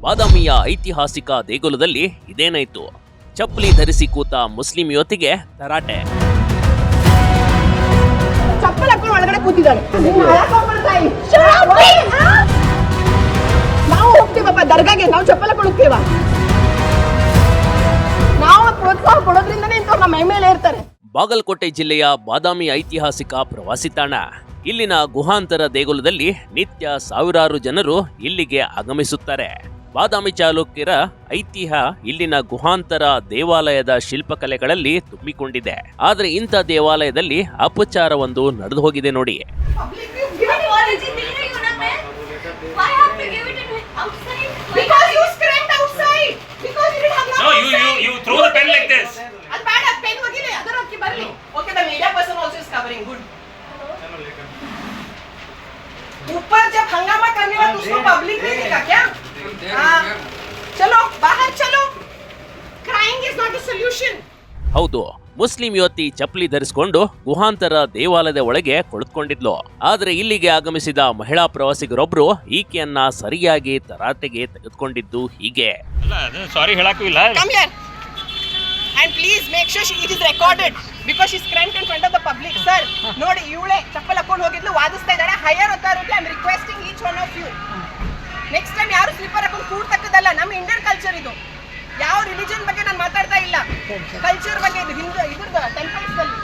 ಬಾದಾಮಿಯ ಐತಿಹಾಸಿಕ ದೇಗುಲದಲ್ಲಿ ಇದೇನಾಯ್ತು? ಚಪ್ಪಲಿ ಧರಿಸಿ ಕೂತ ಮುಸ್ಲಿಂ ಯುವತಿಗೆ ತರಾಟೆ. ಚಪ್ಪಲ್ ಹಾಕೊಂಡು ಒಳಗಡೆ ಕೂತಿದ್ದಾಳೆ. ನಾವು ಹೋಗ್ತೀವಪ್ಪ ದರ್ಗಾಗೆ, ನಾವು ಚಪ್ಪಲ್ ಹಾಕೊಂಡು ಹೋಗ್ತೀವ. ನಾವು ಪ್ರೋತ್ಸಾಹ ಕೊಡೋದ್ರಿಂದನೇ ಇಂಥವ್ರು ನಮ್ಮ ಮೇಲೆ ಇರ್ತಾರೆ. ಬಾಗಲಕೋಟೆ ಜಿಲ್ಲೆಯ ಬಾದಾಮಿ ಐತಿಹಾಸಿಕ ಪ್ರವಾಸಿ ತಾಣ. ಇಲ್ಲಿನ ಗುಹಾಂತರ ದೇಗುಲದಲ್ಲಿ ನಿತ್ಯ ಸಾವಿರಾರು ಜನರು ಇಲ್ಲಿಗೆ ಆಗಮಿಸುತ್ತಾರೆ. ಬಾದಾಮಿ ಚಾಲುಕ್ಯರ ಐತಿಹ್ಯ ಇಲ್ಲಿನ ಗುಹಾಂತರ ದೇವಾಲಯದ ಶಿಲ್ಪಕಲೆಗಳಲ್ಲಿ ತುಂಬಿಕೊಂಡಿದೆ. ಆದ್ರೆ ಇಂಥ ದೇವಾಲಯದಲ್ಲಿ ಅಪಚಾರವೊಂದು ನಡೆದು ಹೋಗಿದೆ ನೋಡಿ. ऊपर जब हंगामा करने वाला उसको पब्लिक नहीं देखा क्या? चलो बाहर चलो. Crying is not a solution. ಹೌದು, ಮುಸ್ಲಿಂ ಯುವತಿ ಚಪ್ಪಲಿ ಧರಿಸಿಕೊಂಡು ಗುಹಾಂತರ ದೇವಾಲಯದ ಒಳಗೆ ಕುಳಿತುಕೊಂಡಿದ್ಲು. ಆದ್ರೆ ಇಲ್ಲಿಗೆ ಆಗಮಿಸಿದ ಮಹಿಳಾ ಪ್ರವಾಸಿಗರೊಬ್ರು ಈಕೆಯನ್ನ ಸರಿಯಾಗಿ ತರಾಟೆಗೆ ತೆಗೆದುಕೊಂಡಿದ್ದು ಹೀಗೆ. ಸಾರಿ ಹೇಳಕ್ಕೂ ಇಲ್ಲ. Come here. And please make sure it is recorded because she's cramped in front of the public. Sir, ನೋಡಿ ಇವಳೆ ಚಪ್ಪಲ್ ಹಾಕೊಂಡು ಹೋಗಿದ್ಲು, ವಾದಿಸ್ತಾ ಇದ್ದಾಳೆ. Higher authority, I am requesting each one of you, next time ಯಾರು ಸ್ಲಿಪ್ಪರ್ ಹಾಕೊಂಡು ಕೂಡ್ತಕ್ಕದಲ್ಲ. ನಮ್ಮ ಇಂಡಿಯನ್ ಕಲ್ಚರ್ ಇದು. ಯಾವ ರಿಲಿಜನ್ ಬಗ್ಗೆ ನಾನು ಮಾತಾಡ್ತಾ ಇಲ್ಲ, ಕಲ್ಚರ್ ಬಗ್ಗೆ. ಇದು ಹಿಂದೂ ಇದ್ರದ್ದು ಟೆಂಪಲ್ಸ್ ಅಲ್ಲಿ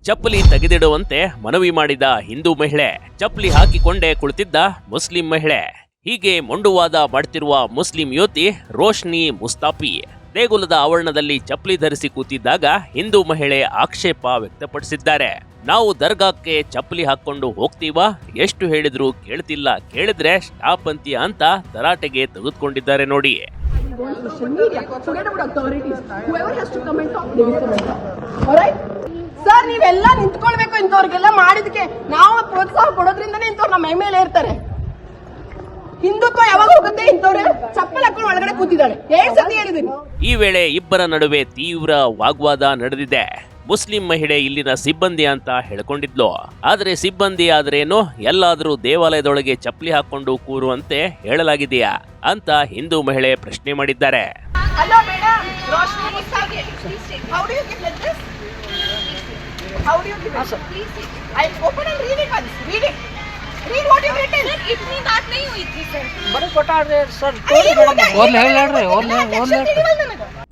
ಚಪ್ಪಲಿ ತೆಗೆದಿಡುವಂತೆ ಮನವಿ ಮಾಡಿದ ಹಿಂದೂ ಮಹಿಳೆ, ಚಪ್ಪಲಿ ಹಾಕಿಕೊಂಡೇ ಕುಳಿತಿದ್ದ ಮುಸ್ಲಿಂ ಮಹಿಳೆ. ಹೀಗೆ ಮೊಂಡುವಾದ ಮಾಡ್ತಿರುವ ಮುಸ್ಲಿಂ ಯುವತಿ ರೋಶ್ನಿ ಮುಸ್ತಾಫಿ ದೇಗುಲದ ಆವರಣದಲ್ಲಿ ಚಪ್ಪಲಿ ಧರಿಸಿ ಕೂತಿದ್ದಾಗ ಹಿಂದೂ ಮಹಿಳೆ ಆಕ್ಷೇಪ ವ್ಯಕ್ತಪಡಿಸಿದ್ದಾರೆ. ನಾವು ದರ್ಗಾಕ್ಕೆ ಚಪ್ಪಲಿ ಹಾಕೊಂಡು ಹೋಗ್ತೀವಾ? ಎಷ್ಟು ಹೇಳಿದ್ರು ಕೇಳ್ತಿಲ್ಲ, ಕೇಳಿದ್ರೆ ಸ್ಟಾಪ್ ಅಂತೀಯ ಅಂತ ತರಾಟೆಗೆ ತೆಗೆದುಕೊಂಡಿದ್ದಾರೆ ನೋಡಿ. ಸರ್, ನೀವೆಲ್ಲ ನಿಂತ್ಕೊಳ್ಬೇಕು. ಇಂಥವ್ರಿಗೆಲ್ಲ ಮಾಡಿದಕ್ಕೆ ನಾವು ಪ್ರೋತ್ಸಾಹ ಕೊಡೋದ್ರಿಂದನೇ ಇಂಥವ್ರು ನಮ್ಮ ಮೇಲೆ ಇರ್ತಾರೆ. ಹಿಂದುತ್ವ ಯಾವಾಗ ಹೋಗುತ್ತೆ? ಇಂಥವ್ರೆ ಚಪ್ಪಲ್ ಹಾಕೊಂಡು ಒಳಗಡೆ ಕೂತಿದ್ದಾಳೆ. 2 ಸತಿ ಹೇಳಿದ್ದೀನಿ. ಈ ವೇಳೆ ಇಬ್ಬರ ನಡುವೆ ತೀವ್ರ ವಾಗ್ವಾದ ನಡೆದಿದೆ. ಮುಸ್ಲಿಂ ಮಹಿಳೆ ಇಲ್ಲಿನ ಸಿಬ್ಬಂದಿ ಅಂತ ಹೇಳ್ಕೊಂಡಿದ್ಲು. ಆದ್ರೆ ಸಿಬ್ಬಂದಿ ಆದ್ರೇನು, ಎಲ್ಲಾದ್ರೂ ದೇವಾಲಯದೊಳಗೆ ಚಪ್ಪಲಿ ಹಾಕೊಂಡು ಕೂರುವಂತೆ ಹೇಳಲಾಗಿದೆಯಾ ಅಂತ ಹಿಂದೂ ಮಹಿಳೆ ಪ್ರಶ್ನೆ ಮಾಡಿದ್ದಾರೆ. Hello madam, Roshni Mustafi. How do you give like this? How do you give it? Please. I'll open and read it once. Read it. Read what you've written. Sir, इतनी बात नहीं हुई थी sir. बड़े कोटा रे sir.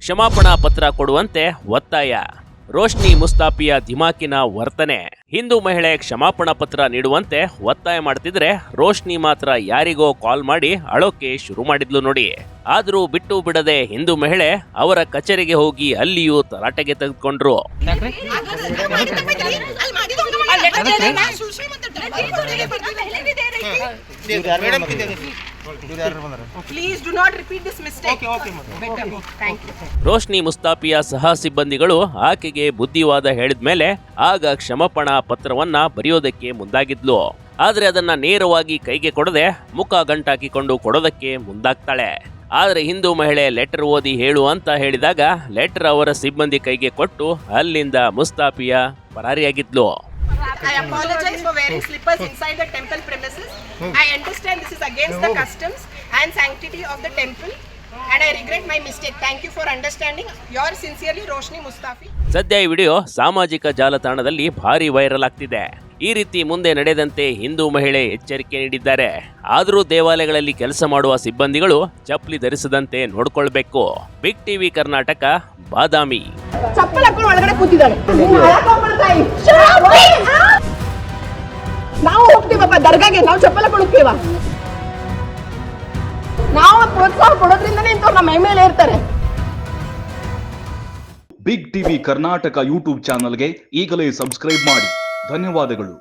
ಕ್ಷಮಾಪಣಾ ಪತ್ರ ಕೊಡುವಂತೆ ಒತ್ತಾಯ. ರೋಶ್ನಿ ಮುಸ್ತಾಫಿಯ ಧಿಮಾಕಿನ ವರ್ತನೆ. ಹಿಂದೂ ಮಹಿಳೆ ಕ್ಷಮಾಪಣಾ ಪತ್ರ ನೀಡುವಂತೆ ಒತ್ತಾಯ ಮಾಡ್ತಿದ್ರೆ ರೋಶ್ನಿ ಮಾತ್ರ ಯಾರಿಗೋ ಕಾಲ್ ಮಾಡಿ ಅಳೋಕೆ ಶುರು ಮಾಡಿದ್ಲು ನೋಡಿ. ಆದ್ರೂ ಬಿಟ್ಟು ಬಿಡದೆ ಹಿಂದೂ ಮಹಿಳೆ ಅವರ ಕಚೇರಿಗೆ ಹೋಗಿ ಅಲ್ಲಿಯೂ ತರಾಟೆಗೆ ತೆಗೆದುಕೊಂಡ್ರು. Please do not repeat this mistake. Okay, madam. Thank you. Roshni ಮುಸ್ತಾಫಿಯ ಸಹ ಸಿಬ್ಬಂದಿಗಳು ಆಕೆಗೆ ಬುದ್ಧಿವಾದ ಹೇಳಿದ್ಮೇಲೆ ಆಗ ಕ್ಷಮಾಪಣಾ ಪತ್ರವನ್ನ ಬರೆಯೋದಕ್ಕೆ ಮುಂದಾಗಿದ್ಲು. ಆದ್ರೆ ಅದನ್ನ ನೇರವಾಗಿ ಕೈಗೆ ಕೊಡದೆ ಮುಖ ಗಂಟಾಕಿಕೊಂಡು ಕೊಡೋದಕ್ಕೆ ಮುಂದಾಗ್ತಾಳೆ. ಆದ್ರೆ ಹಿಂದೂ ಮಹಿಳೆ ಲೆಟರ್ ಓದಿ ಹೇಳು ಅಂತ ಹೇಳಿದಾಗ ಲೆಟರ್ ಅವರ ಸಿಬ್ಬಂದಿ ಕೈಗೆ ಕೊಟ್ಟು ಅಲ್ಲಿಂದ ಮುಸ್ತಾಫಿಯ ಪರಾರಿಯಾಗಿದ್ಲು. I apologize for wearing slippers inside the temple premises. I understand this is against the customs and sanctity of the temple and I regret my mistake. Thank you for understanding. Yours sincerely, Roshni Mustafi. ಸದ್ಯ ಈ video ಸಾಮಾಜಿಕ ಜಾಲತಾಣದಲ್ಲಿ ಭಾರಿ viral ಆಗ್ತಿದೆ. ಈ ರೀತಿ ಮುಂದೆ ನಡೆದಂತೆ ಹಿಂದೂ ಮಹಿಳೆ ಎಚ್ಚರಿಕೆ ನೀಡಿದ್ದಾರೆ. ಆದರೂ ದೇವಾಲಯಗಳಲ್ಲಿ ಕೆಲಸ ಮಾಡುವ ಸಿಬ್ಬಂದಿಗಳು ಚಪ್ಪಲಿ ಧರಿಸದಂತೆ ನೋಡ್ಕೊಳ್ಬೇಕು. ಬಿಗ್ ಟಿವಿ ಕರ್ನಾಟಕ, ಬಾದಾಮಿ. ಚಪ್ಪಲ್ ಹಾಕೊಂಡು ಒಳಗಡೆ ಕೂತಿದ್ದಾಳೆ. ನಾವು ಹೋಗ್ತೀವಪ್ಪ ದರ್ಗಾಗೆ, ನಾವು ಚಪ್ಪಲ್ ಹಾಕೊಂಡು ಹೋಗ್ತೀವ. ನಾವು ಪ್ರೋತ್ಸಾಹ ಕೊಡೋದ್ರಿಂದನೇ ಇಂಥವ್ರು ನಮ್ಮ ಮೇಲೆ ಇರ್ತಾರೆ. ಬಿಗ್ ಟಿವಿ ಕರ್ನಾಟಕ ಯೂಟ್ಯೂಬ್ ಚಾನಲ್ಗೆ ಈಗಲೇ ಸಬ್ಸ್ಕ್ರೈಬ್ ಮಾಡಿ. ಧನ್ಯವಾದಗಳು.